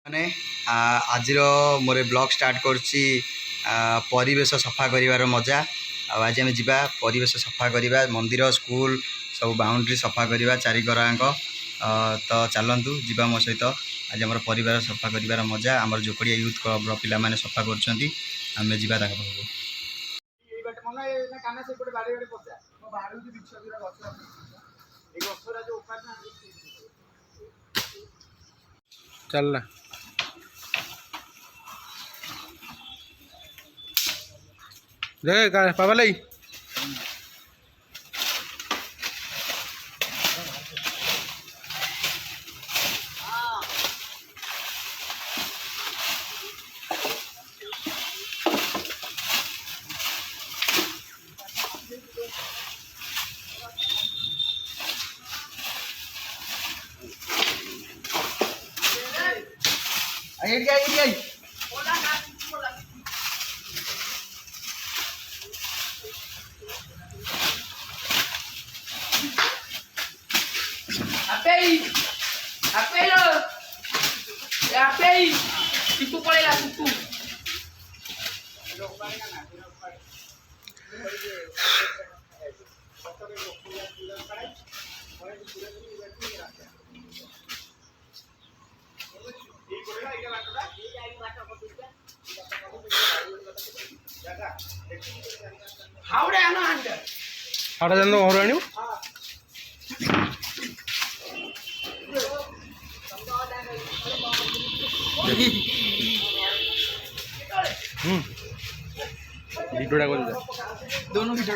मैंने आज मोर blog start करुच्ची परिवेश सफा कर मजा। आज आम जा परिवेश सफा करवा मंदिर स्कूल सब बाउंड्री सफा करवा चारिकराक तो चलतु जा मो सहित आज आम परिवार सफा कर मजा। आम जोकड़िया यूथ क्लब पिला माने सफा कर चलना देख पापा लाई हाड़ा जान घर आनी भिडियोटा कर दोनों भिडियो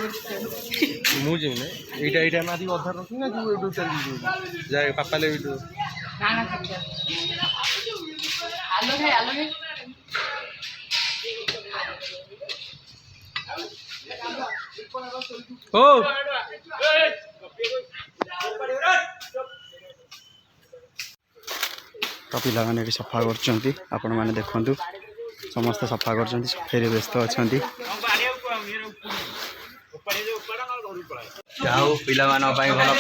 मुझे ना एटा एटा मारी अधार रखी ना तू एटू चल जाए पापा ले भिडियो ना ना आलो है ओ तो पिला मैंने सफा कर देखु समस्त सफा कर सफाई व्यस्त अच्छा जाऊ पिला भल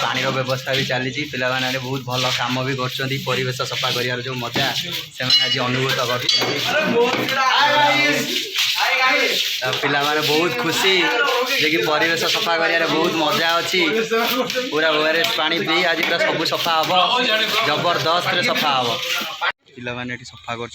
पानी व्यवस्था भी चली पिला माने बहुत भल काम भी करवेश सफा कर जो मजा से आज अनुभूत कर पिला माने बहुत खुशी जे कि परिवेश सफा कर बहुत मजा अच्छी पूरा ओआरएस पानी पी आज पूरा सब सफा हम जबरदस्त सफा हम पिला माने सफा कर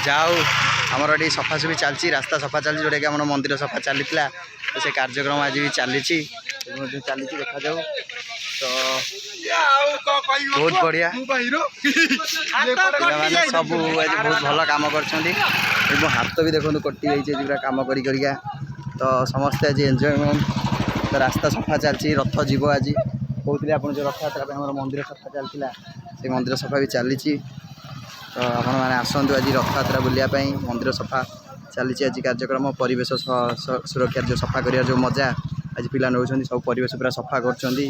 ଯାଉ ଆମର ଏଠି ସଫାସଫି ଚାଲିଛି, ରାସ୍ତା ସଫା ଚାଲିଛି, ଯେଉଁଟାକି ଆମର ମନ୍ଦିର ସଫା ଚାଲିଥିଲା। ତ ସେ କାର୍ଯ୍ୟକ୍ରମ ଆଜି ବି ଚାଲିଛି, ଚାଲିଛି ଦେଖାଯାଉ। ତ ବହୁତ ବଢ଼ିଆ ପିଲାମାନେ ସବୁ ଆଜି ବହୁତ ଭଲ କାମ କରିଛନ୍ତି ଏବଂ ହାତ ବି ଦେଖନ୍ତୁ କଟି ଯାଇଛି ଆଜି ପୁରା କାମ କରିକା। ତ ସମସ୍ତେ ଆଜି ଏନ୍ଜୟମେଣ୍ଟ। ତ ରାସ୍ତା ସଫା ଚାଲିଛି, ରଥ ଯିବ ଆଜି। କହୁଥିଲି ଆପଣ ଯେଉଁ ରଥଯାତ୍ରା ପାଇଁ ଆମର ମନ୍ଦିର ସଫା ଚାଲିଥିଲା, ସେ ମନ୍ଦିର ସଫା ବି ଚାଲିଛି। ତ ଆପଣମାନେ ଆସନ୍ତୁ ଆଜି ରଥଯାତ୍ରା ବୁଲିବା ପାଇଁ। ମନ୍ଦିର ସଫା ଚାଲିଛି ଆଜି କାର୍ଯ୍ୟକ୍ରମ। ପରିବେଶ ସୁରକ୍ଷାର ଯେଉଁ ସଫା କରିବାର ଯେଉଁ ମଜା ଆଜି ପିଲା ନେଉଛନ୍ତି, ସବୁ ପରିବେଶ ପୁରା ସଫା କରୁଛନ୍ତି।